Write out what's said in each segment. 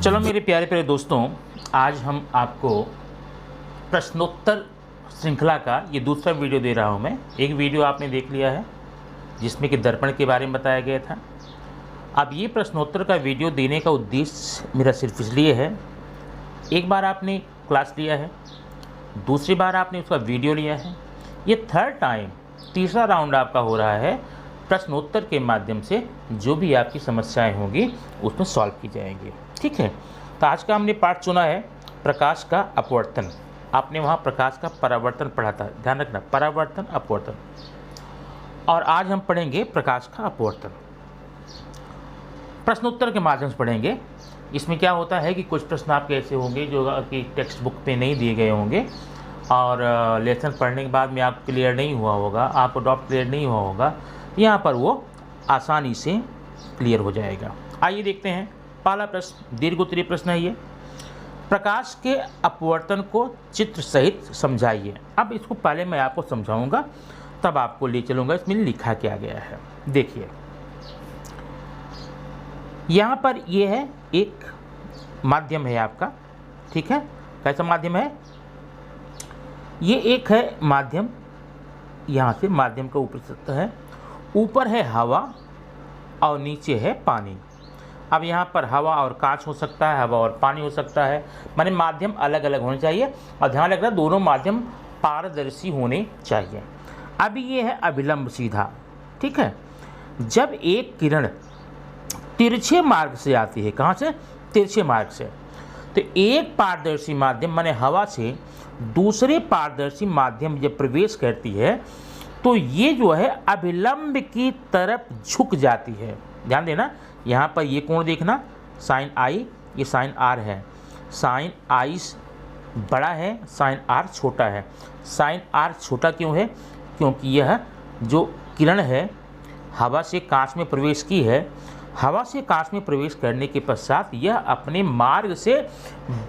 चलो मेरे प्यारे प्यारे दोस्तों, आज हम आपको प्रश्नोत्तर श्रृंखला का ये दूसरा वीडियो दे रहा हूँ मैं। एक वीडियो आपने देख लिया है जिसमें कि दर्पण के बारे में बताया गया था। अब ये प्रश्नोत्तर का वीडियो देने का उद्देश्य मेरा सिर्फ इसलिए है, एक बार आपने क्लास लिया है, दूसरी बार आपने उसका वीडियो लिया है, ये थर्ड टाइम, तीसरा राउंड आपका हो रहा है। प्रश्नोत्तर के माध्यम से जो भी आपकी समस्याएं होंगी उसमें सॉल्व की जाएंगी, ठीक है। तो आज का हमने पाठ चुना है प्रकाश का अपवर्तन। आपने वहाँ प्रकाश का परावर्तन पढ़ा था, ध्यान रखना, परावर्तन अपवर्तन। और आज हम पढ़ेंगे प्रकाश का अपवर्तन, प्रश्नोत्तर के माध्यम से पढ़ेंगे। इसमें क्या होता है कि कुछ प्रश्न आपके ऐसे होंगे जो कि टेक्स्ट बुक पे नहीं दिए गए होंगे और लेसन पढ़ने के बाद में आपको क्लियर नहीं हुआ होगा, आपको डाउट क्लियर नहीं हुआ होगा, यहाँ पर वो आसानी से क्लियर हो जाएगा। आइए देखते हैं पहला प्रश्न, दीर्घ उत्तरीय प्रश्न है ये। प्रकाश के अपवर्तन को चित्र सहित समझाइए। अब इसको पहले मैं आपको समझाऊंगा, तब आपको ले चलूँगा इसमें लिखा क्या गया है। देखिए यहाँ पर ये है, एक माध्यम है आपका, ठीक है। कैसा माध्यम है? ये एक है माध्यम, यहाँ से माध्यम का ऊपर सतह है, ऊपर है हवा और नीचे है पानी। अब यहाँ पर हवा और कांच हो सकता है, हवा और पानी हो सकता है, माने माध्यम अलग अलग होने चाहिए। और ध्यान रखना दोनों माध्यम पारदर्शी होने चाहिए। अब ये है अभिलंब सीधा, ठीक है। जब एक किरण तिरछे मार्ग से आती है, कहाँ से? तिरछे मार्ग से। तो एक पारदर्शी माध्यम माने हवा से दूसरे पारदर्शी माध्यम जब प्रवेश करती है तो ये जो है अभिलंब की तरफ झुक जाती है। ध्यान देना, यहाँ पर ये कोण देखना, साइन आई, ये साइन आर है। साइन आई बड़ा है, साइन आर छोटा है। साइन आर छोटा क्यों है? क्योंकि यह जो किरण है हवा से कांच में प्रवेश की है, हवा से कांच में प्रवेश करने के पश्चात यह अपने मार्ग से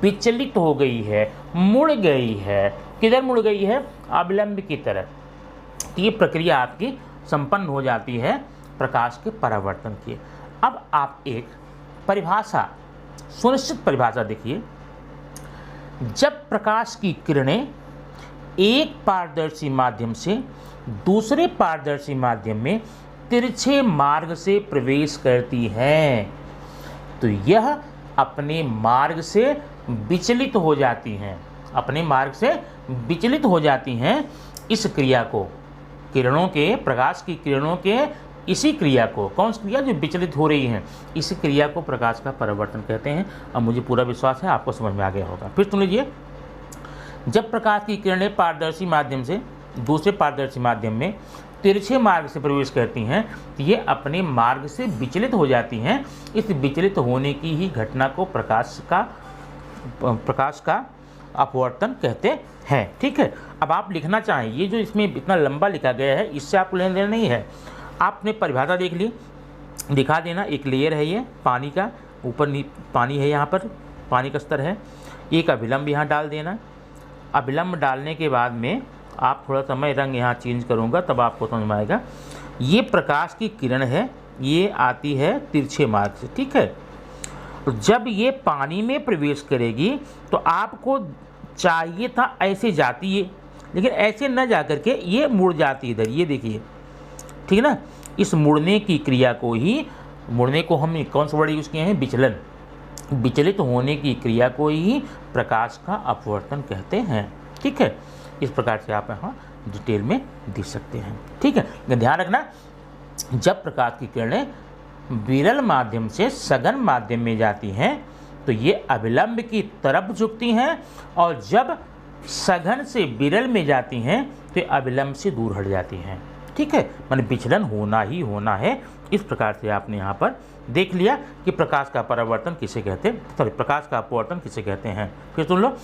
विचलित हो गई है, मुड़ गई है। किधर मुड़ गई है? अभिलंब की तरफ। ये प्रक्रिया आपकी संपन्न हो जाती है प्रकाश के परावर्तन की। अब आप एक परिभाषा, सुनिश्चित परिभाषा देखिए। जब प्रकाश की किरणें एक पारदर्शी माध्यम से दूसरे पारदर्शी माध्यम में तिरछे मार्ग से प्रवेश करती हैं तो यह अपने मार्ग से विचलित हो जाती हैं, अपने मार्ग से विचलित हो जाती हैं। इस क्रिया को, किरणों के, प्रकाश की किरणों के इसी क्रिया को, कौन सी क्रिया जो विचलित हो रही है, इसी क्रिया को प्रकाश का परावर्तन कहते हैं। अब मुझे पूरा विश्वास है आपको समझ में आ गया होगा। फिर सुन लीजिए, जब प्रकाश की किरणें पारदर्शी माध्यम से दूसरे पारदर्शी माध्यम में तिरछे मार्ग से प्रवेश करती हैं तो ये अपने मार्ग से विचलित हो जाती हैं। इस विचलित होने की ही घटना को प्रकाश का अपवर्तन कहते हैं, ठीक है। अब आप लिखना चाहें, ये जो इसमें इतना लंबा लिखा गया है इससे आपको लेना देना नहीं है। आपने परिभाषा देख ली, दिखा देना। एक लेयर है ये पानी का, ऊपर पानी है, यहाँ पर पानी का स्तर है। एक अभिलंब यहाँ डाल देना। अभिलंब डालने के बाद में आप थोड़ा सा, मैं रंग यहाँ चेंज करूँगा तब आपको समझ में आएगा। ये प्रकाश की किरण है, ये आती है तिरछे मार्ग से, ठीक है। तो जब ये पानी में प्रवेश करेगी तो आपको चाहिए था ऐसे जाती है, लेकिन ऐसे न जा करके ये मुड़ जाती इधर, ये देखिए, ठीक है ना। इस मुड़ने की क्रिया को ही, मुड़ने को हम कौन सा वर्ड यूज़ किए हैं? विचलन। विचलित होने की क्रिया को ही प्रकाश का अपवर्तन कहते हैं, ठीक है। इस प्रकार से आप यहाँ डिटेल में देख सकते हैं, ठीक है। ध्यान रखना, जब प्रकाश की किरणें विरल माध्यम से सघन माध्यम में जाती हैं तो ये अभिलंब की तरफ झुकती हैं, और जब सघन से विरल में जाती हैं तो अभिलंब से दूर हट जाती हैं, ठीक है। माने विचलन होना ही होना है। इस प्रकार से आपने यहाँ पर देख लिया कि प्रकाश का परावर्तन किसे कहते हैं, सॉरी, प्रकाश का अपवर्तन किसे कहते हैं। फिर सुन लो,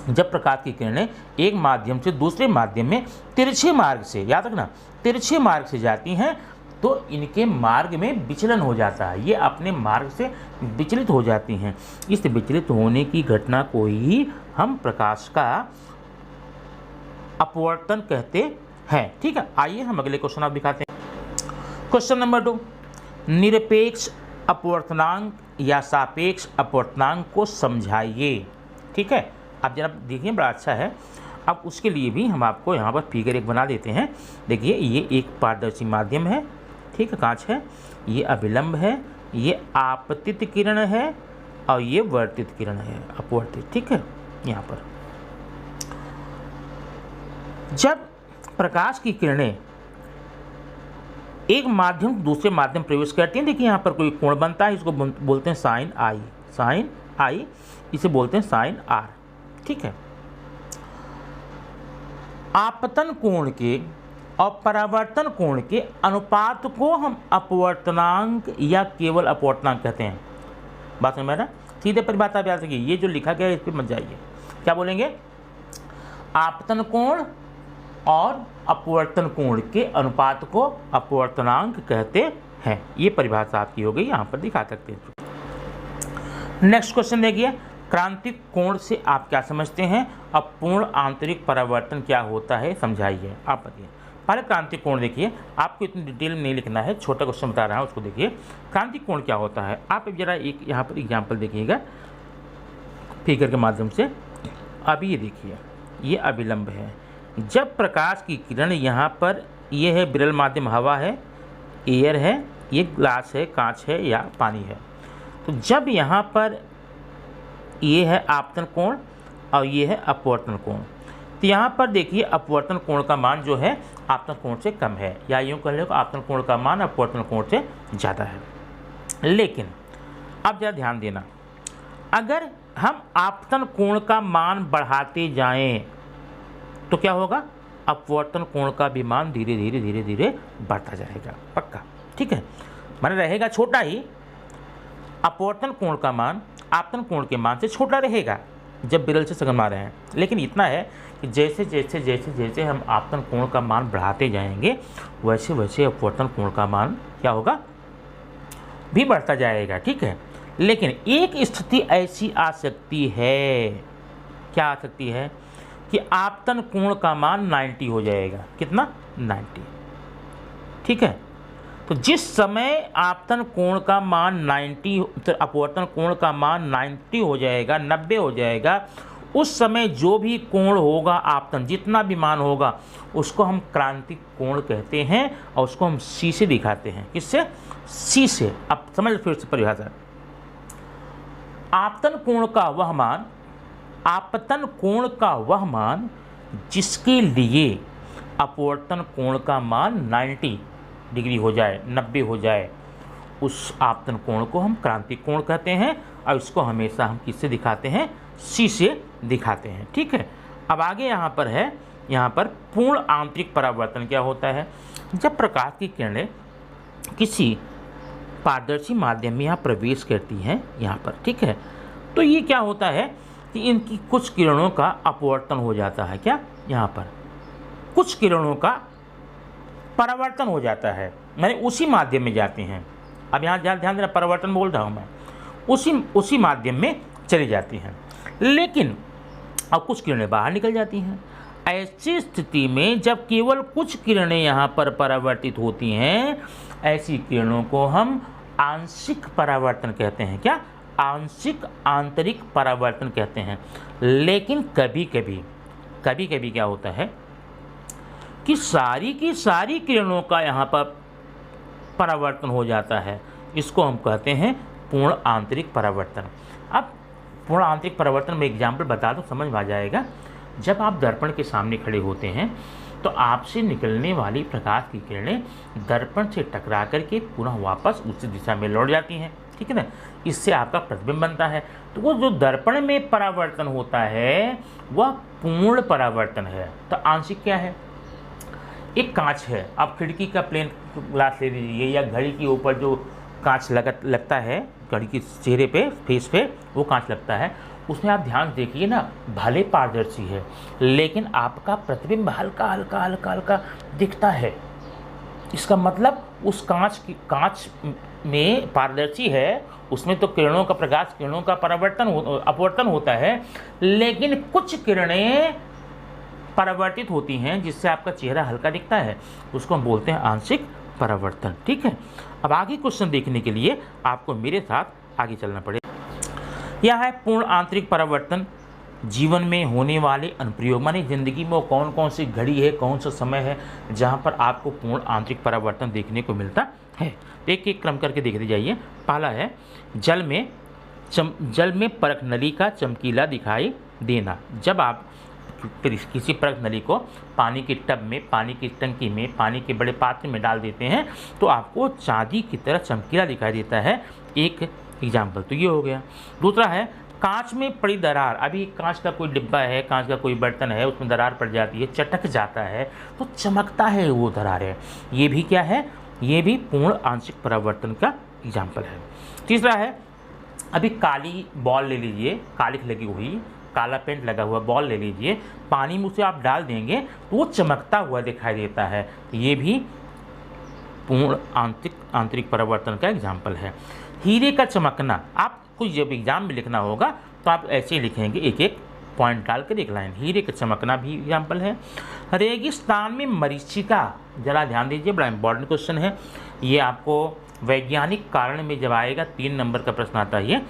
जब प्रकाश की किरणें एक माध्यम से दूसरे माध्यम में तिरछे मार्ग से, याद रखना, तिरछे मार्ग से जाती हैं तो इनके मार्ग में विचलन हो जाता है, ये अपने मार्ग से विचलित हो जाती हैं। इस विचलित होने की घटना को ही हम प्रकाश का अपवर्तन कहते हैं, ठीक है। आइए हम अगले क्वेश्चन आप दिखाते हैं। क्वेश्चन नंबर 2, निरपेक्ष अपवर्तनांक या सापेक्ष अपवर्तनांक को समझाइए। ठीक है, आप जरा देखिए, बड़ा अच्छा है। अब उसके लिए भी हम आपको यहाँ पर फिगर एक बना देते हैं। देखिए, ये एक पारदर्शी माध्यम है, ठीक है, कांच है, ये अभिलंब है, ये आपतित किरण है और ये वर्तित किरण है, अपवर्तित। ठीक है, यहाँ पर जब प्रकाश की किरणें एक माध्यम दूसरे माध्यम प्रवेश करती हैं, देखिए यहाँ पर कोई कोण बनता है, इसको बोलते हैं साइन आई, साइन आई, इसे बोलते हैं साइन आर। ठीक है, आपतन कोण के और परावर्तन कोण के अनुपात को हम अपवर्तनांक या केवल अपवर्तनांक कहते हैं। बात समझ में आ रहा है? सीधे पर बात आप याद रखिए, ये जो लिखा गया है इस पर मत जाइए। क्या बोलेंगे? आपतन कोण और अपवर्तन कोण के अनुपात को अपवर्तनांक कहते हैं। ये परिभाषा आपकी हो गई, यहाँ पर दिखा सकते हैं। नेक्स्ट क्वेश्चन देखिए, क्रांतिक कोण से आप क्या समझते हैं? अब पूर्ण आंतरिक परावर्तन क्या होता है समझाइए। आप बताइए। पहले क्रांतिक कोण देखिए, आपको इतनी डिटेल में नहीं लिखना है, छोटा क्वेश्चन बता रहा हूँ, उसको देखिए। क्रांतिक कोण क्या होता है, आप जरा एक यहाँ पर एग्जाम्पल देखिएगा फिगर के माध्यम से। अभी ये देखिए, ये अभिलंब है। जब प्रकाश की किरण यहाँ पर, ये है विरल माध्यम, हवा है, एयर है, ये ग्लास है, कांच है या पानी है। तो जब यहाँ पर ये है आपतन कोण और ये है अपवर्तन कोण, तो यहाँ पर देखिए अपवर्तन कोण का मान जो है आपतन कोण से कम है, या यूँ कह लो आपतन कोण का मान अपवर्तन कोण से ज़्यादा है। लेकिन अब ज़रा ध्यान देना, अगर हम आपतन कोण का मान बढ़ाते जाएं तो क्या होगा? अपवर्तन कोण का भी मान धीरे धीरे धीरे धीरे बढ़ता जाएगा, पक्का। ठीक है, माने रहेगा छोटा ही, अपवर्तन कोण का मान आपतन कोण के मान से छोटा रहेगा जब विरल से सघन मान रहे हैं। लेकिन इतना है कि जैसे जैसे जैसे जैसे हम आपतन कोण का मान बढ़ाते जाएंगे वैसे वैसे अपवर्तन कोण का मान क्या होगा? भी बढ़ता जाएगा। ठीक है, लेकिन एक स्थिति ऐसी आ सकती है, क्या आ सकती है? कि आपतन कोण का मान 90 हो जाएगा। कितना? 90। ठीक है, तो जिस समय आपतन कोण का मान 90, तो अपवर्तन कोण का मान 90 हो जाएगा, 90 हो जाएगा, उस समय जो भी कोण होगा आपतन, जितना भी मान होगा, उसको हम क्रांतिक कोण कहते हैं और उसको हम सी से दिखाते हैं। किससे? सी से। अब समझ फिर से परिभाषा। आपतन कोण का वह मान, आपतन कोण का वह मान जिसके लिए अपवर्तन कोण का मान 90 डिग्री हो जाए, 90 हो जाए, उस आपतन कोण को हम क्रांतिक कोण कहते हैं और इसको हमेशा हम किससे दिखाते हैं? सी से दिखाते हैं। ठीक है, अब आगे यहाँ पर है, यहाँ पर पूर्ण आंतरिक परावर्तन क्या होता है? जब प्रकाश की किरणें किसी पारदर्शी माध्यम में यहाँ प्रवेश करती हैं, यहाँ पर, ठीक है, तो ये क्या होता है कि इनकी कुछ किरणों का अपवर्तन हो जाता है। क्या? यहाँ पर कुछ किरणों का परावर्तन हो जाता है, मैंने उसी माध्यम में जाते हैं। अब यहाँ ध्यान देना, परावर्तन बोल रहा हूँ मैं, उसी माध्यम में चली जाती हैं, लेकिन अब कुछ किरणें बाहर निकल जाती हैं। ऐसी स्थिति में जब केवल कुछ किरणें यहाँ पर परावर्तित होती हैं, ऐसी किरणों को हम आंशिक परावर्तन कहते हैं। क्या? आंशिक आंतरिक परावर्तन कहते हैं। लेकिन कभी कभी क्या होता है कि सारी की सारी किरणों का यहाँ पर परावर्तन हो जाता है, इसको हम कहते हैं पूर्ण आंतरिक परावर्तन। अब पूर्ण आंतरिक परावर्तन में एग्जाम्पल बता दूँ, समझ में आ जाएगा। जब आप दर्पण के सामने खड़े होते हैं तो आपसे निकलने वाली प्रकाश की किरणें दर्पण से टकरा करके पुनः वापस उसी दिशा में लौट जाती हैं। ठीक है ना, इससे आपका प्रतिबिंब बनता है। तो वो जो दर्पण में परावर्तन होता है वह पूर्ण परावर्तन है। तो आंशिक क्या है? एक कांच है, आप खिड़की का प्लेन ग्लास ले लीजिए या घड़ी के ऊपर जो कांच लगता है, घड़ी के चेहरे पे, फेस पे वो कांच लगता है, उसमें आप ध्यान देखिए ना, भले पारदर्शी है लेकिन आपका प्रतिबिंब हल्का हल्का हल्का हल्का दिखता है। इसका मतलब उस कांच में पारदर्शी है, उसमें तो किरणों का, प्रकाश किरणों का अपवर्तन होता है, लेकिन कुछ किरणें परावर्तित होती हैं जिससे आपका चेहरा हल्का दिखता है, उसको हम बोलते हैं आंशिक परावर्तन। ठीक है, अब आगे क्वेश्चन देखने के लिए आपको मेरे साथ आगे चलना पड़ेगा। यह है पूर्ण आंतरिक परावर्तन जीवन में होने वाले अनुप्रयोग, माने ज़िंदगी में कौन कौन सी घड़ी है, कौन सा समय है जहाँ पर आपको पूर्ण आंतरिक परावर्तन देखने को मिलता है। तो एक एक क्रम करके देखते जाइए। पहला है जल में परख नली का चमकीला दिखाई देना। जब आप किसी परख नली को पानी के टब में, पानी की टंकी में, पानी के बड़े पात्र में डाल देते हैं तो आपको चांदी की तरह चमकीला दिखाई देता है। एक एग्जाम्पल तो ये हो गया। दूसरा है कांच में पड़ी दरार। अभी कांच का कोई डिब्बा है, कांच का कोई बर्तन है, उसमें दरार पड़ जाती है, चटक जाता है तो चमकता है वो दरार है। ये भी क्या है? ये भी पूर्ण आंशिक परावर्तन का एग्जाम्पल है। तीसरा है अभी काली बॉल ले लीजिए, कालिख लगी हुई, काला पेंट लगा हुआ बॉल ले लीजिए, पानी में उसे आप डाल देंगे तो वो चमकता हुआ दिखाई देता है। ये भी पूर्ण आंतरिक परावर्तन का एग्जाम्पल है। हीरे का चमकना, आपको जब एग्जाम में लिखना होगा तो आप ऐसे ही लिखेंगे, एक एक पॉइंट डालकर एक लाइन। हीरे का चमकना भी एग्जाम्पल है। रेगिस्तान में मरीचिका, जरा ध्यान दीजिए, बड़ा इंपॉर्टेंट क्वेश्चन है ये। आपको वैज्ञानिक कारण में जब आएगा 3 नंबर का प्रश्न आता है।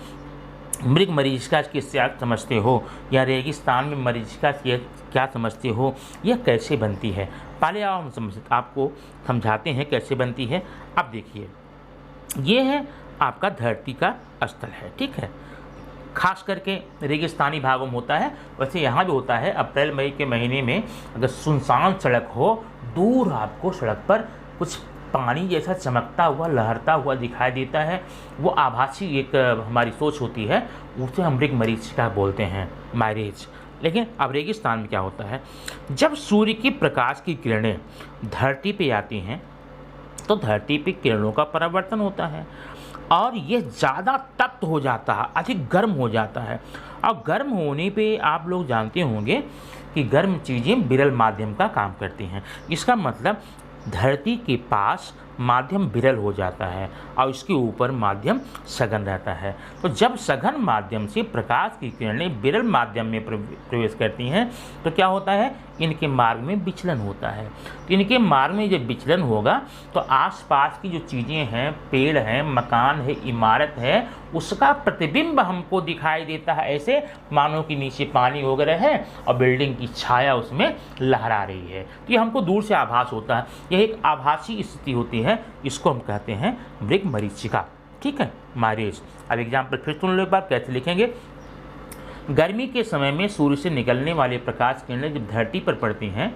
मृग मरीचिका किससे आप समझते हो, या रेगिस्तान में मरीचिका क्या समझते हो, यह कैसे बनती है? पहले आपको समझाते हैं कैसे बनती है। अब देखिए, ये है आपका धरती का स्थल है, ठीक है। खास करके रेगिस्तानी भागों में होता है, वैसे यहाँ भी होता है। अप्रैल मई के महीने में अगर सुनसान सड़क हो, दूर आपको सड़क पर कुछ पानी जैसा चमकता हुआ, लहरता हुआ दिखाई देता है, वो आभासी एक हमारी सोच होती है, उसे हम मृग मरीचिका बोलते हैं, माइरेज। लेकिन अब रेगिस्तान में क्या होता है, जब सूर्य की प्रकाश की किरणें धरती पे आती हैं तो धरती पे किरणों का परावर्तन होता है और ये ज़्यादा तप्त हो जाता है, अधिक गर्म हो जाता है। और गर्म होने पे आप लोग जानते होंगे कि गर्म चीज़ें विरल माध्यम का काम करती हैं। इसका मतलब धरती के पास माध्यम विरल हो जाता है और इसके ऊपर माध्यम सघन रहता है। तो जब सघन माध्यम से प्रकाश की किरणें विरल माध्यम में प्रवेश करती हैं तो क्या होता है, इनके मार्ग में विचलन होता है। तो इनके मार्ग में जब विचलन होगा तो आसपास की जो चीज़ें हैं, पेड़ हैं, मकान है, इमारत है, उसका प्रतिबिंब हमको दिखाई देता है। ऐसे मानो कि नीचे पानी वगैरह है और बिल्डिंग की छाया उसमें लहरा रही है, तो ये हमको दूर से आभास होता है। यह एक आभासी स्थिति होती है, इसको हम कहते हैं मृग मरीचिका, ठीक है, माइरेज। अब एग्जाम्पल फिर सुन लो एक बार, कैसे लिखेंगे। गर्मी के समय में सूर्य से निकलने वाले प्रकाश किरणें जब धरती पर पड़ती हैं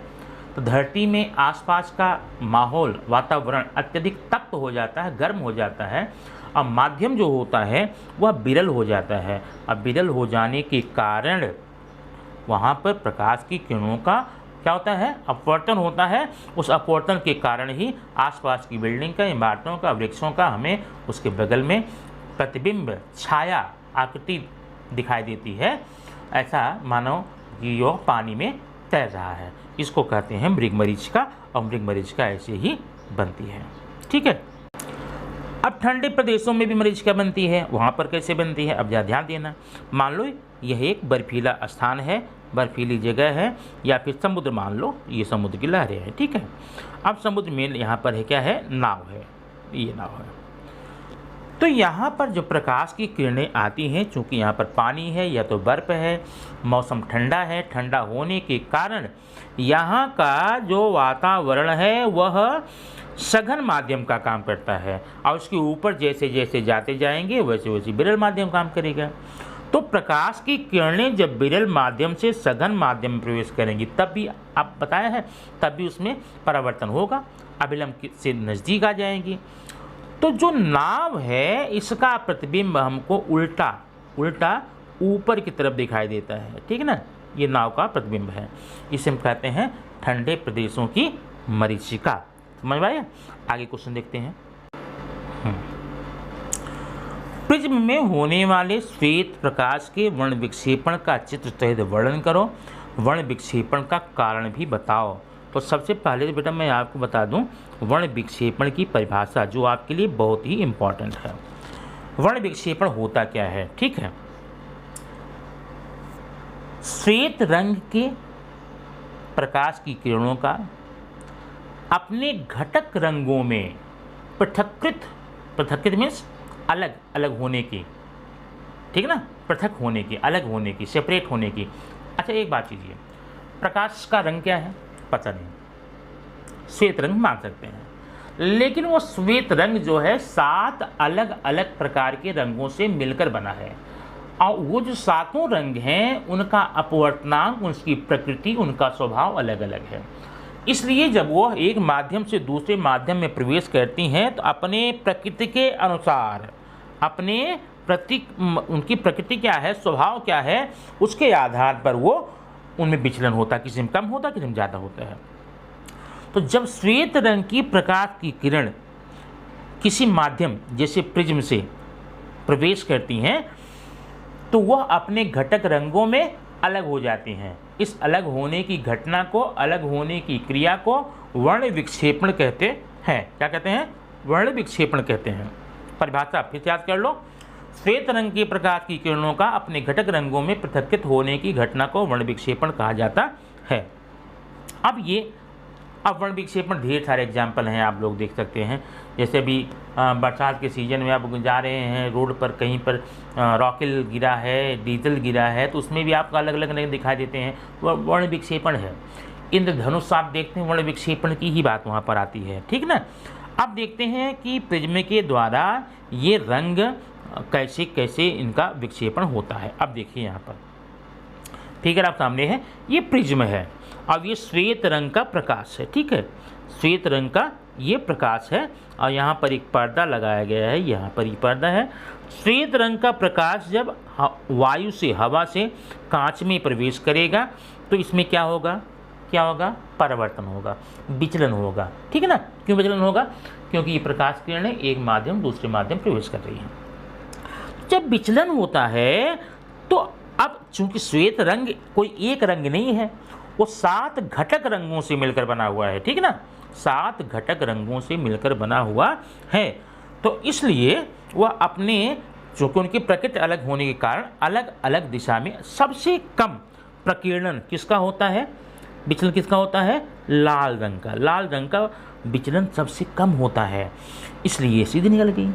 तो धरती में आसपास का माहौल, वातावरण अत्यधिक तप्त हो जाता है, गर्म हो जाता है और माध्यम जो होता है वह विरल हो जाता है। अब विरल हो जाने के कारण वहाँ पर प्रकाश की किरणों का क्या होता है, अपवर्तन होता है। उस अपवर्तन के कारण ही आसपास की बिल्डिंग का, इमारतों का, वृक्षों का हमें उसके बगल में प्रतिबिंब, छाया, आकृति दिखाई देती है, ऐसा मानो कि यह पानी में तैर रहा है। इसको कहते हैं मृग मरीचिका और मृग मरीचिका ऐसे ही बनती है, ठीक है। अब ठंडे प्रदेशों में भी मरीचिका बनती है, वहाँ पर कैसे बनती है, अब ध्यान देना। मान लो यह एक बर्फीला स्थान है, बर्फीली जगह है, या फिर समुद्र मान लो, ये समुद्र की लहरें हैं, ठीक है। अब समुद्र में यहाँ पर है क्या है, नाव है, ये नाव है। तो यहाँ पर जो प्रकाश की किरणें आती हैं, चूँकि यहाँ पर पानी है या तो बर्फ़ है, मौसम ठंडा है, ठंडा होने के कारण यहाँ का जो वातावरण है वह सघन माध्यम का काम करता है और उसके ऊपर जैसे जैसे जाते जाएंगे वैसे वैसे विरल माध्यम काम करेगा। तो प्रकाश की किरणें जब विरल माध्यम से सघन माध्यम में प्रवेश करेंगी तब भी, आप बताया है, तब भी उसमें परावर्तन होगा, अभिलंब से नज़दीक आ जाएंगी। तो जो नाव है इसका प्रतिबिंब हमको उल्टा ऊपर की तरफ दिखाई देता है, ठीक है ना, ये नाव का प्रतिबिंब है। इसे हम कहते हैं ठंडे प्रदेशों की मरीचिका। समझ में आया? आगे क्वेश्चन देखते हैं। प्रिज्म में होने वाले श्वेत प्रकाश के वर्ण विक्षेपण का चित्र सहित वर्णन करो, वर्ण विक्षेपण का कारण भी बताओ। तो सबसे पहले तो बेटा मैं आपको बता दूं वर्ण विक्षेपण की परिभाषा, जो आपके लिए बहुत ही इम्पोर्टेंट है। वर्ण विक्षेपण होता क्या है, ठीक है। श्वेत रंग के प्रकाश की किरणों का अपने घटक रंगों में पृथक्कृत पृथक्कित मीन्स अलग अलग होने की, ठीक है ना, पृथक होने की, अलग होने की, सेपरेट होने की। अच्छा एक बात कीजिए, प्रकाश का रंग क्या है? पता नहीं, श्वेत रंग मान सकते हैं, लेकिन वो श्वेत रंग जो है 7 अलग अलग प्रकार के रंगों से मिलकर बना है, और वो जो 7 रंग हैं उनका अपवर्तनांक, उनकी प्रकृति, उनका स्वभाव अलग अलग है। इसलिए जब वो एक माध्यम से दूसरे माध्यम में प्रवेश करती हैं तो अपने प्रकृति के अनुसार, अपने उनकी प्रकृति क्या है, स्वभाव क्या है, उसके आधार पर वो उनमें विचलन होता है, किसी में कम होता है, किसी में ज़्यादा होता है। तो जब श्वेत रंग की प्रकाश की किरण किसी माध्यम जैसे प्रिज्म से प्रवेश करती हैं तो वह अपने घटक रंगों में अलग हो जाती हैं। इस अलग होने की घटना को, अलग होने की क्रिया को वर्ण विक्षेपण कहते हैं। क्या कहते हैं? वर्ण विक्षेपण कहते हैं। परिभाषा फिर याद कर लो, श्वेत रंग के प्रकाश की किरणों का अपने घटक रंगों में पृथक्कित होने की घटना को वर्ण विक्षेपण कहा जाता है। अब वर्ण विक्षेपण ढेर सारे एग्जाम्पल हैं, आप लोग देख सकते हैं। जैसे अभी बरसात के सीजन में आप जा रहे हैं, रोड पर कहीं पर रॉकेल गिरा है, डीजल गिरा है, तो उसमें भी आपको अलग अलग रंग दिखाई देते हैं, वह वर्ण विक्षेपण है। इंद्रधनुष आप देखते हैं, वर्ण विक्षेपण की ही बात वहाँ पर आती है, ठीक ना। अब देखते हैं कि प्रिज्म के द्वारा ये रंग कैसे कैसे इनका विक्षेपण होता है। अब देखिए यहाँ पर फिगर आप सामने है, ये प्रिज्म है, अब ये श्वेत रंग का प्रकाश है, ठीक है, श्वेत रंग का ये प्रकाश है, और यहाँ पर एक पर्दा लगाया गया है, यहाँ पर ये पर्दा है। श्वेत रंग का प्रकाश जब वायु से, हवा से कांच में प्रवेश करेगा तो इसमें क्या होगा? परिवर्तन होगा, विचलन होगा, ठीक है ना। क्यों विचलन होगा? क्योंकि ये प्रकाश किरणें एक माध्यम दूसरे माध्यम प्रवेश कर रही हैं। जब विचलन होता है तो अब चूंकि श्वेत रंग कोई एक रंग नहीं है, वो 7 घटक रंगों से मिलकर बना हुआ है, ठीक है ना, 7 घटक रंगों से मिलकर बना हुआ है। तो इसलिए वह अपने, चूँकि उनकी प्रकृति अलग होने के कारण अलग अलग दिशा में सबसे कम प्रकीर्णन किसका होता है? विचलन किसका होता है? लाल रंग का। लाल रंग का विचलन सबसे कम होता है, इसलिए सीधी निकल गई।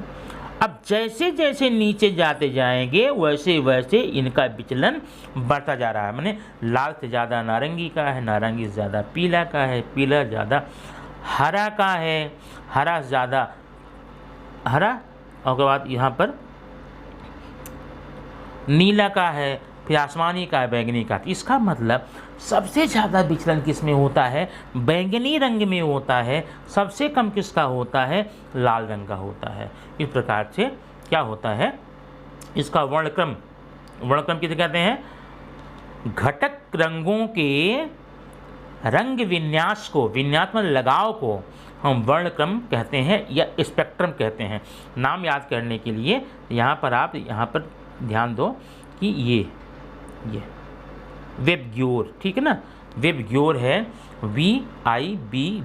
अब जैसे जैसे नीचे जाते जाएंगे वैसे वैसे इनका विचलन बढ़ता जा रहा है। माने लाल से ज़्यादा नारंगी का है, नारंगी से ज़्यादा पीला का है, पीला ज़्यादा हरा का है, हरा से ज़्यादा हरा, और उसके बाद यहाँ पर नीला का है, फिर आसमानी का है, बैंगनी का। इसका मतलब सबसे ज़्यादा विचलन किस में होता है? बैंगनी रंग में होता है। सबसे कम किसका होता है? लाल रंग का होता है। इस प्रकार से क्या होता है, इसका वर्णक्रम किसे कहते हैं? घटक रंगों के रंग विन्यास को, विन्यास में लगाव को हम वर्णक्रम कहते हैं या स्पेक्ट्रम कहते हैं। नाम याद करने के लिए यहाँ पर आप ध्यान दो कि ये वेबग्योर, ठीक है ना, वेबग्योर है, VIBGYOR।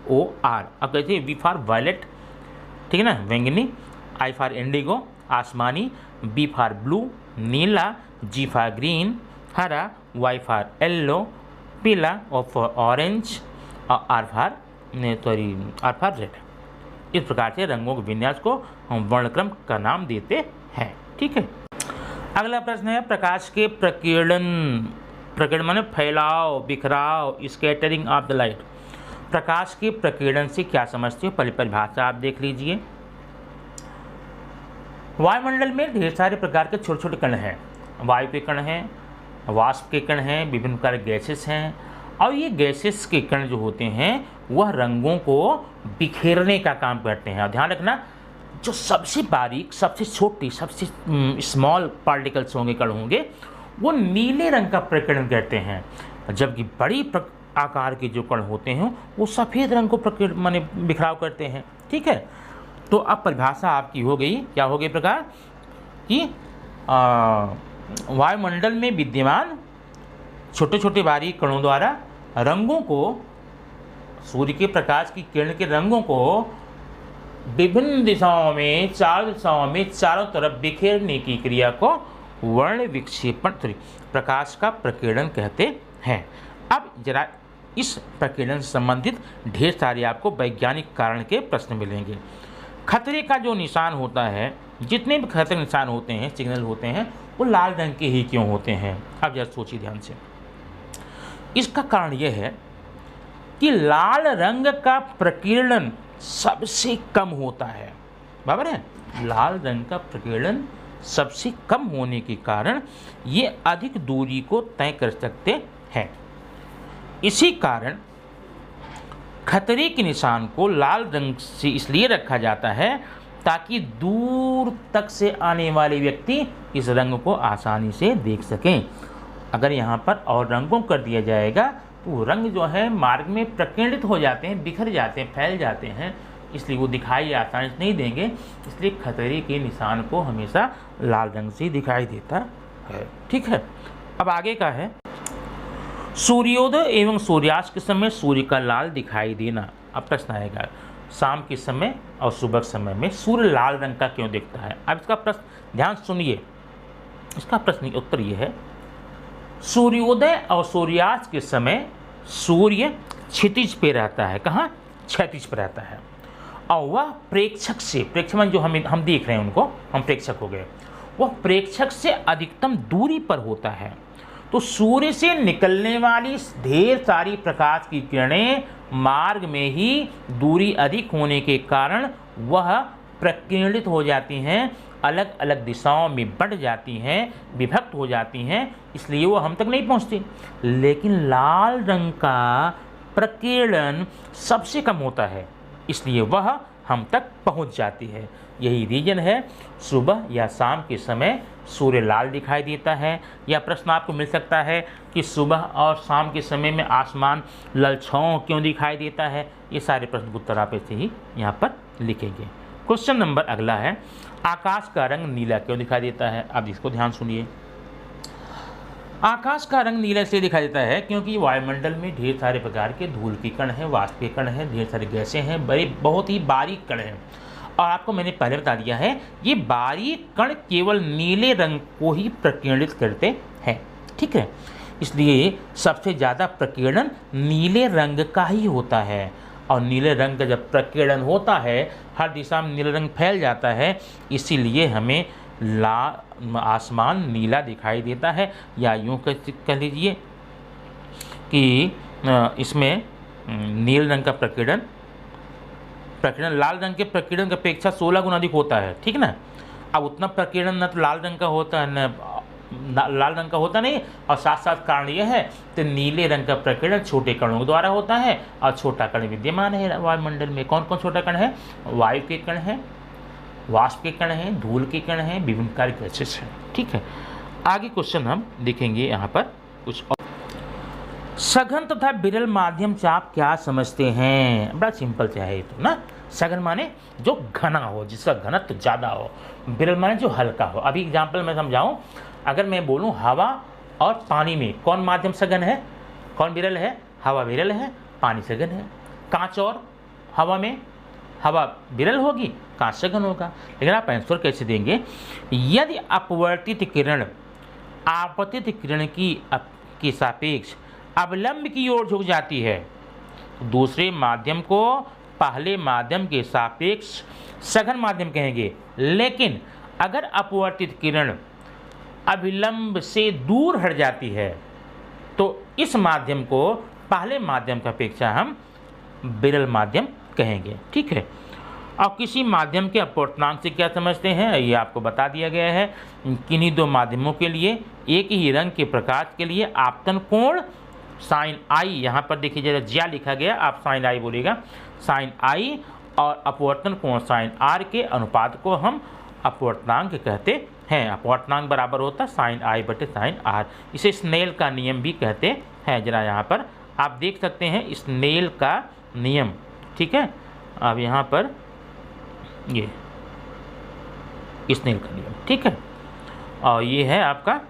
अब कहते हैं V फॉर वायलेट, ठीक है ना, बैंगनी, I फॉर इंडिगो, आसमानी, B for blue, Neela, G for green, हरा, Y फॉर येलो, पीला, O फॉर ऑरेंज, और R फॉर रेड। इस प्रकार से रंगों के विन्यास को हम वर्णक्रम का नाम देते हैं, ठीक है। अगला प्रश्न है, प्रकाश के प्रकीर्णन माने फैलाव, बिखराव, स्कैटरिंग ऑफ द लाइट। प्रकाश के प्रकीर्णन से क्या समझते हो? पहले परिभाषा आप देख लीजिए। वायुमंडल में ढेर सारे प्रकार के छोटे छोटे कण हैं। वायु के कण हैं, वाष्प के कण हैं, विभिन्न प्रकार के गैसेस हैं, और ये गैसेस के कण जो होते हैं वह रंगों को बिखेरने का काम करते हैं। और ध्यान रखना, जो सबसे बारीक, सबसे छोटी, सबसे स्मॉल पार्टिकल्स होंगे, कण होंगे, वो नीले रंग का प्रकीर्णन करते हैं, जबकि बड़ी आकार के जो कण होते हैं वो सफ़ेद रंग को माने बिखराव करते हैं, ठीक है। तो अब परिभाषा आपकी हो गई, क्या हो गई प्रकार कि वायुमंडल में विद्यमान छोटे छोटे बारीक कणों द्वारा रंगों को, सूर्य के प्रकाश की किरण के रंगों को विभिन्न दिशाओं में, 4 दिशाओं में चारों तरफ बिखेरने की क्रिया को वर्ण विक्षेपण, प्रकाश का प्रकीर्णन कहते हैं। अब जरा इस प्रकीर्णन से संबंधित ढेर सारे आपको वैज्ञानिक कारण के प्रश्न मिलेंगे। खतरे का जो निशान होता है, जितने भी खतरे निशान होते हैं, सिग्नल होते हैं, वो लाल रंग के ही क्यों होते हैं? अब जरा सोचिए ध्यान से। इसका कारण यह है कि लाल रंग का प्रकीर्णन सबसे कम होता है, बराबर है। लाल रंग का प्रकीर्णन सबसे कम होने के कारण ये अधिक दूरी को तय कर सकते हैं। इसी कारण खतरे के निशान को लाल रंग से इसलिए रखा जाता है ताकि दूर तक से आने वाले व्यक्ति इस रंग को आसानी से देख सकें। अगर यहाँ पर और रंगों कर दिया जाएगा तो रंग जो है मार्ग में प्रकीर्णित हो जाते हैं, बिखर जाते हैं, फैल जाते हैं, इसलिए वो दिखाई आसानी से नहीं देंगे। इसलिए खतरे के निशान को हमेशा लाल रंग से दिखाई देता है, ठीक है। अब आगे का है, सूर्योदय एवं सूर्यास्त के समय सूर्य का लाल दिखाई देना। अब प्रश्न आएगा, शाम के समय और सुबह के समय में सूर्य लाल रंग का क्यों दिखता है? अब इसका प्रश्न ध्यान सुनिए। इसका प्रश्न उत्तर ये है, सूर्योदय और सूर्यास्त के समय सूर्य क्षितिज पे रहता है। कहाँ? क्षैतिज पर रहता है, और वह प्रेक्षक से, प्रेक्षक जो हम देख रहे हैं उनको, हम प्रेक्षक हो गए, वह प्रेक्षक से अधिकतम दूरी पर होता है। तो सूर्य से निकलने वाली ढेर सारी प्रकाश की किरणें मार्ग में ही दूरी अधिक होने के कारण वह प्रकीर्णित हो जाती हैं, अलग अलग दिशाओं में बढ़ जाती हैं, विभक्त हो जाती हैं, इसलिए वो हम तक नहीं पहुंचती। लेकिन लाल रंग का प्रकीर्णन सबसे कम होता है, इसलिए वह हम तक पहुंच जाती है। यही रीजन है सुबह या शाम के समय सूर्य लाल दिखाई देता है। या प्रश्न आपको मिल सकता है कि सुबह और शाम के समय में आसमान ललछाओं क्यों दिखाई देता है? ये सारे प्रश्न उत्तर आप ऐसे ही यहाँ पर लिखेंगे। क्वेश्चन नंबर अगला है, आकाश का रंग नीला क्यों दिखाई देता है? अब इसको ध्यान सुनिए। आकाश का रंग नीला इसलिए दिखाई देता है क्योंकि वायुमंडल में ढेर सारे प्रकार के धूल के कण हैं, वाष्प के कण हैं, ढेर सारी गैसें हैं, बड़े बहुत ही बारीक कण हैं। और आपको मैंने पहले बता दिया है, ये बारीक कण केवल नीले रंग को ही प्रकीर्णित करते हैं, ठीक है। इसलिए सबसे ज़्यादा प्रकीर्णन नीले रंग का ही होता है, और नीले रंग का जब प्रकीर्णन होता है हर दिशा में नीला रंग फैल जाता है, इसीलिए हमें आसमान नीला दिखाई देता है। या यूँ कह लीजिए कि इसमें नील रंग का प्रकीर्णन लाल रंग के प्रकीर्णन की अपेक्षा 16 गुना अधिक होता है, ठीक ना। अब उतना प्रकीर्णन न तो लाल रंग का होता है, न लाल रंग का होता नहीं, और साथ साथ कारण यह है तो नीले रंग का प्रकीर्णन छोटे कणों के द्वारा होता है, और छोटा कण विद्यमान है वायुमंडल में। कौन कौन छोटा कण है? वायु के कण हैं, वाष्प के कण हैं, धूल के कण हैं, विभिन्न प्रकार के गैसेस हैं, ठीक है। आगे क्वेश्चन हम देखेंगे यहाँ पर कुछ और। सघन तथा विरल माध्यम से आप क्या समझते हैं? बड़ा सिंपल से है ये तो ना। सघन माने जो घना हो, जिसका घनत्व ज़्यादा हो, विरल माने जो हल्का हो। अभी एग्जाम्पल मैं समझाऊँ, अगर मैं बोलूँ हवा और पानी में कौन माध्यम सघन है, कौन विरल है? हवा विरल है, पानी सघन है। कांच और हवा में हवा विरल होगी, कांच सघन होगा। लेकिन आप आंसर कैसे देंगे? यदि अपवर्तित किरण आपतित किरण की सापेक्ष अवलंब की ओर झुक जाती है, दूसरे माध्यम को पहले माध्यम के सापेक्ष सघन माध्यम कहेंगे। लेकिन अगर अपवर्तित किरण अभिलंब से दूर हट जाती है तो इस माध्यम को पहले माध्यम की अपेक्षा हम विरल माध्यम कहेंगे, ठीक है। अब किसी माध्यम के अपवर्तनांक से क्या समझते हैं, ये आपको बता दिया गया है। किन्हीं दो माध्यमों के लिए एक ही रंग के प्रकाश के लिए आपतन कोण साइन आई, यहाँ पर देखिए जरा ज्या लिखा गया, आप साइन आई बोलेगा, साइन आई, और अपवर्तन कोण साइन आर के अनुपात को हम अपवर्तनांक कहते हैं। अपवर्तनांक बराबर होता है साइन आई बटे साइन आर। इसे स्नेल का नियम भी कहते हैं। जरा यहाँ पर आप देख सकते हैं स्नेल का नियम, ठीक है। अब यहाँ पर ये स्नेल का नियम, ठीक है, और ये है आपका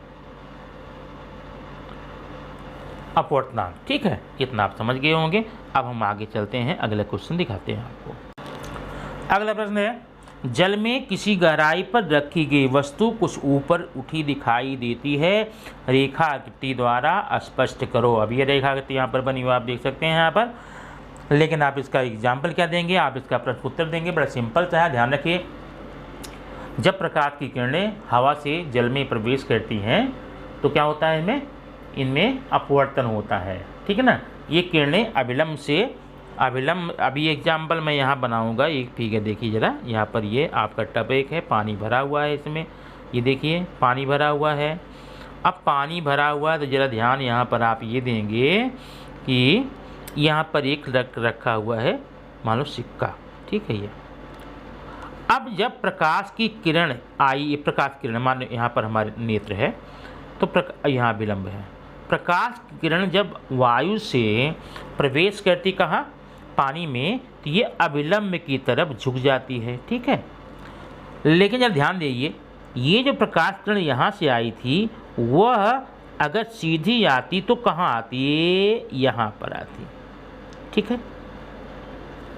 अपवर्तनांक, ठीक है। कितना आप समझ गए होंगे। अब हम आगे चलते हैं, अगला क्वेश्चन दिखाते हैं आपको। अगला प्रश्न है, जल में किसी गहराई पर रखी गई वस्तु कुछ ऊपर उठी दिखाई देती है, रेखाकृति द्वारा स्पष्ट करो। अब ये रेखाकृति यहाँ पर बनी हुई आप देख सकते हैं। यहाँ पर लेकिन आप इसका एग्जाम्पल क्या देंगे, आप इसका प्रश्न उत्तर देंगे, बड़ा सिंपल सा है। ध्यान रखिए, जब प्रकाश की किरणें हवा से जल में प्रवेश करती हैं तो क्या होता है, इनमें अपवर्तन होता है, ठीक है ना। ये किरणें अभिलंब अभी एग्जाम्पल मैं यहाँ बनाऊँगा, एक फिगर देखिए ज़रा, यहाँ पर ये आपका टब एक है, पानी भरा हुआ है इसमें, ये देखिए पानी भरा हुआ है। अब पानी भरा हुआ है तो ज़रा ध्यान यहाँ पर आप ये देंगे कि यहाँ पर एक रखा हुआ है, मान लो सिक्का, ठीक है ये। अब जब प्रकाश की किरण आई, ये प्रकाश किरण मान लो यहाँ पर हमारे नेत्र है, तो यहाँ विलंब है। प्रकाश की किरण जब वायु से प्रवेश करती कहाँ, पानी में, तो ये अविलंब की तरफ झुक जाती है, ठीक है। लेकिन जब ध्यान दीजिए, ये जो प्रकाश किरण यहाँ से आई थी वह अगर सीधी आती तो कहाँ आती, यहाँ पर आती, ठीक है,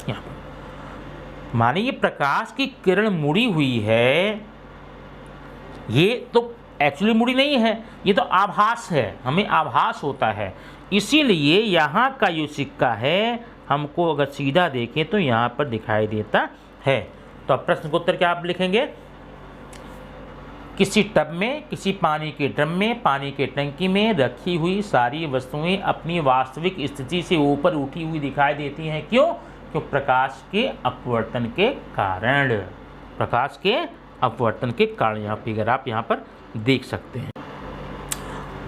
यहाँ पर। माने ये प्रकाश की किरण मुड़ी हुई है, ये तो एक्चुअली मुड़ी नहीं है, ये तो आभास है, हमें आभास होता है। इसीलिए यहाँ का जो सिक्का है हमको अगर सीधा देखें तो यहाँ पर दिखाई देता है। तो अब प्रश्न का उत्तर क्या आप लिखेंगे, किसी टब में, किसी पानी के ड्रम में, पानी के टंकी में रखी हुई सारी वस्तुएं अपनी वास्तविक स्थिति से ऊपर उठी हुई दिखाई देती हैं। क्यों? क्यों? प्रकाश के अपवर्तन के कारण, प्रकाश के अपवर्तन के कारण। यहाँ फिगर आप यहाँ पर देख सकते हैं।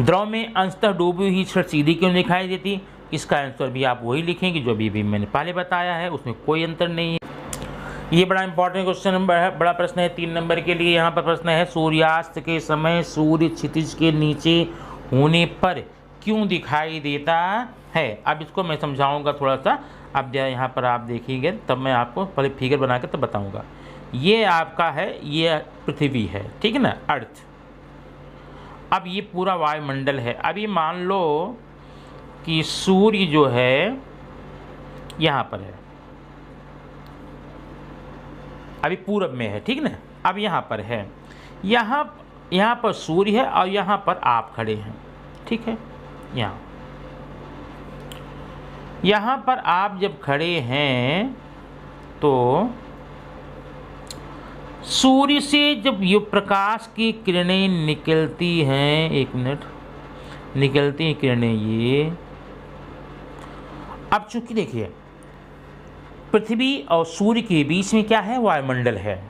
द्रव में अंशतः डूबी हुई छड़ सीधी क्यों दिखाई देती, इसका आंसर भी आप वही लिखेंगे जो अभी मैंने पहले बताया है, उसमें कोई अंतर नहीं है। ये बड़ा इंपॉर्टेंट क्वेश्चन है, बड़ा प्रश्न है 3 नंबर के लिए। यहाँ पर प्रश्न है, सूर्यास्त के समय सूर्य क्षितिज के नीचे होने पर क्यों दिखाई देता है। अब इसको मैं समझाऊंगा थोड़ा सा, अब यहाँ पर आप देखिएगा तब मैं आपको पहले फिगर बना के तब बताऊंगा। ये आपका है, ये पृथ्वी है, ठीक है ना, अर्थ। अब ये पूरा वायुमंडल है। अब ये मान लो कि सूर्य जो है यहाँ पर है, अभी पूरब में है, ठीक ना। अब यहाँ पर है, यहाँ पर सूर्य है और यहाँ पर आप खड़े हैं, ठीक है। यहाँ पर आप जब खड़े हैं तो सूर्य से जब ये प्रकाश की किरणें निकलती हैं, एक मिनट, निकलती हैं किरणें ये। अब चूंकि देखिए पृथ्वी और सूर्य के बीच में क्या है, वायुमंडल है।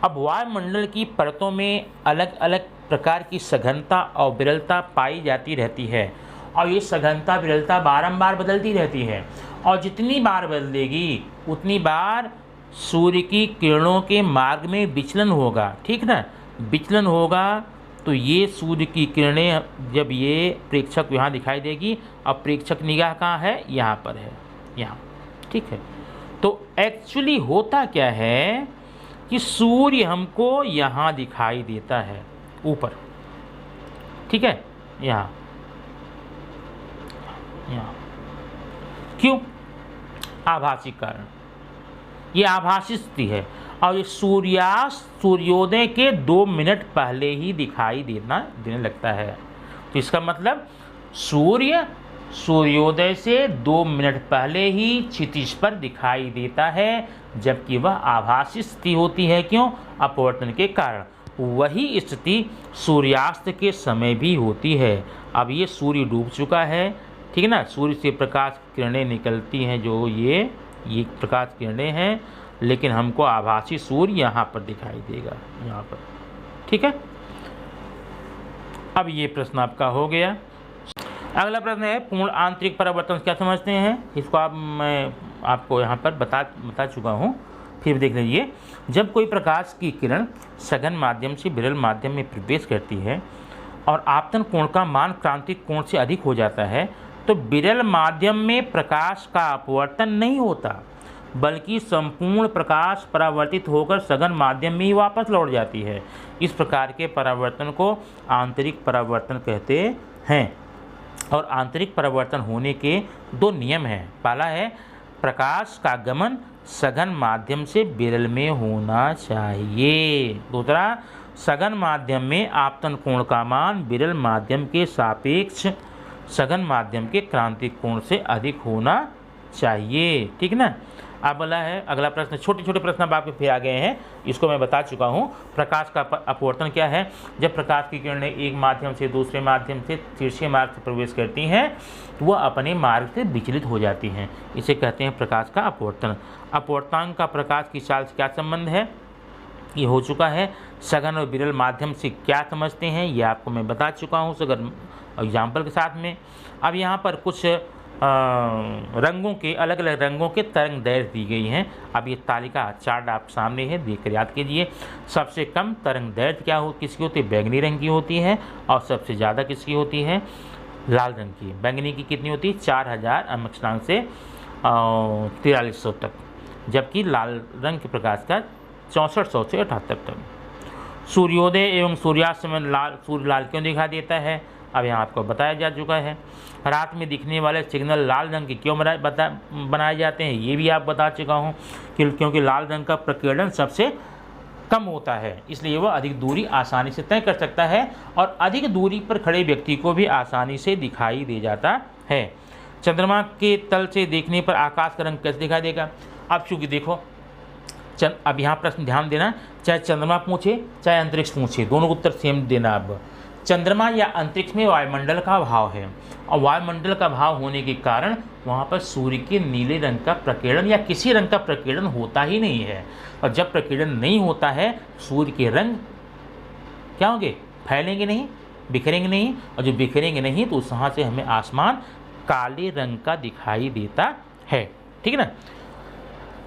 अब वायुमंडल की परतों में अलग अलग प्रकार की सघनता और विरलता पाई जाती रहती है, और ये सघनता विरलता बारंबार बदलती रहती है, और जितनी बार बदलेगी उतनी बार सूर्य की किरणों के मार्ग में विचलन होगा, ठीक ना। विचलन होगा तो ये सूर्य की किरणें जब ये प्रेक्षक यहाँ दिखाई देगी, अब प्रेक्षक निगाह कहाँ है, यहाँ पर है, यहाँ, ठीक है। तो एक्चुअली होता क्या है कि सूर्य हमको यहाँ दिखाई देता है ऊपर, ठीक है, यहाँ। क्यों? आभासी कारण, ये आभासी स्थिति है, और ये सूर्योदय के 2 मिनट पहले ही दिखाई देने लगता है। तो इसका मतलब सूर्योदय से 2 मिनट पहले ही क्षितिज पर दिखाई देता है, जबकि वह आभासी स्थिति होती है। क्यों? अपवर्तन के कारण। वही स्थिति सूर्यास्त के समय भी होती है। अब ये सूर्य डूब चुका है, ठीक है ना, सूर्य से प्रकाश किरणें निकलती हैं, जो ये प्रकाश किरणें हैं, लेकिन हमको आभासी सूर्य यहाँ पर दिखाई देगा, यहाँ पर, ठीक है। अब ये प्रश्न आपका हो गया। अगला प्रश्न है, पूर्ण आंतरिक परावर्तन क्या समझते हैं। इसको मैं आपको यहाँ पर बता चुका हूँ, फिर देख लीजिए। जब कोई प्रकाश की किरण सघन माध्यम से विरल माध्यम में प्रवेश करती है और आपतन कोण का मान क्रांतिक कोण से अधिक हो जाता है, तो विरल माध्यम में प्रकाश का अपवर्तन नहीं होता, बल्कि संपूर्ण प्रकाश परावर्तित होकर सघन माध्यम में ही वापस लौट जाती है। इस प्रकार के परावर्तन को आंतरिक परावर्तन कहते हैं। और आंतरिक परावर्तन होने के 2 नियम हैं। पहला है, प्रकाश का गमन सघन माध्यम से विरल में होना चाहिए। दूसरा, सघन माध्यम में आपतन कोण का मान विरल माध्यम के सापेक्ष सघन माध्यम के क्रांतिक कोण से अधिक होना चाहिए। ठीक ना। अब बोला है अगला प्रश्न, छोटे छोटे प्रश्न अब आपके फिर आ गए हैं, इसको मैं बता चुका हूँ। प्रकाश का अपवर्तन क्या है? जब प्रकाश की किरणें एक माध्यम से दूसरे माध्यम से तिरछे मार्ग से प्रवेश करती हैं तो वह अपने मार्ग से विचलित हो जाती हैं, इसे कहते हैं प्रकाश का अपवर्तन। अपवर्तनांक का प्रकाश की चाल से क्या संबंध है? ये हो चुका है। सघन और विरल माध्यम से क्या समझते हैं, ये आपको मैं बता चुका हूँ सघन एग्जाम्पल के साथ में। अब यहाँ पर कुछ रंगों के अलग अलग रंगों के तरंग दैर्घ्य दी गई हैं। अब ये तालिका चार्ट आप सामने है, देखकर याद कीजिए। सबसे कम तरंग दैर्घ्य क्या किसकी होती है? बैंगनी रंग की होती है। और सबसे ज़्यादा किसकी होती है? लाल रंग की। बैंगनी की कितनी होती है? 4000 अक्षांश से 4300 तक, जबकि लाल रंग के प्रकाश का 6400 से 78 तक। सूर्योदय एवं सूर्यास्त समय सूर्य लाल क्यों दिखाई देता है? अब यहाँ आपको बताया जा चुका है। रात में दिखने वाले सिग्नल लाल रंग के क्यों बनाए जाते हैं, ये भी आप बता चुका हूँ कि क्योंकि लाल रंग का प्रकीर्णन सबसे कम होता है, इसलिए वह अधिक दूरी आसानी से तय कर सकता है और अधिक दूरी पर खड़े व्यक्ति को भी आसानी से दिखाई दे जाता है। चंद्रमा के तल से देखने पर आकाश का रंग कैसे दिखाई देगा? अब चूँकि देखो अब यहाँ प्रश्न ध्यान देना, चाहे चंद्रमा पूछे चाहे अंतरिक्ष पूछे, दोनों को उत्तर सेम देना। अब चंद्रमा या अंतरिक्ष में वायुमंडल का अभाव है और वायुमंडल का अभाव होने के कारण वहाँ पर सूर्य के नीले रंग का प्रकीर्णन या किसी रंग का प्रकीर्णन होता ही नहीं है। और जब प्रकीर्णन नहीं होता है सूर्य के रंग क्या होंगे? फैलेंगे नहीं, बिखरेंगे नहीं, और जो बिखरेंगे नहीं तो वहाँ से हमें आसमान काले रंग का दिखाई देता है। ठीक है ना।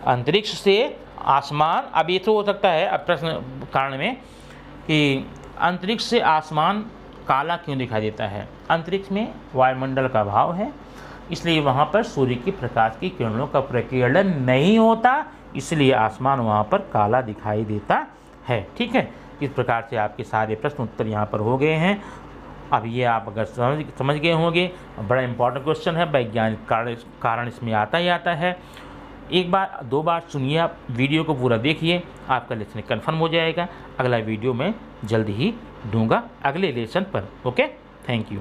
अंतरिक्ष से आसमान, अब ये तो हो सकता है अब प्रश्न कारण में कि अंतरिक्ष से आसमान काला क्यों दिखाई देता है? अंतरिक्ष में वायुमंडल का अभाव है, इसलिए वहाँ पर सूर्य की प्रकाश की किरणों का प्रकीर्णन नहीं होता, इसलिए आसमान वहाँ पर काला दिखाई देता है। ठीक है। इस प्रकार से आपके सारे प्रश्न उत्तर यहाँ पर हो गए हैं। अब ये आप अगर समझ गए होंगे, बड़ा इंपॉर्टेंट क्वेश्चन है, वैज्ञानिक कारण इसमें आता ही आता है। एक बार दो बार सुनिए, आप वीडियो को पूरा देखिए, आपका लेसन कंफर्म हो जाएगा। अगला वीडियो मैं जल्दी ही दूंगा अगले लेसन पर। Okay, thank you.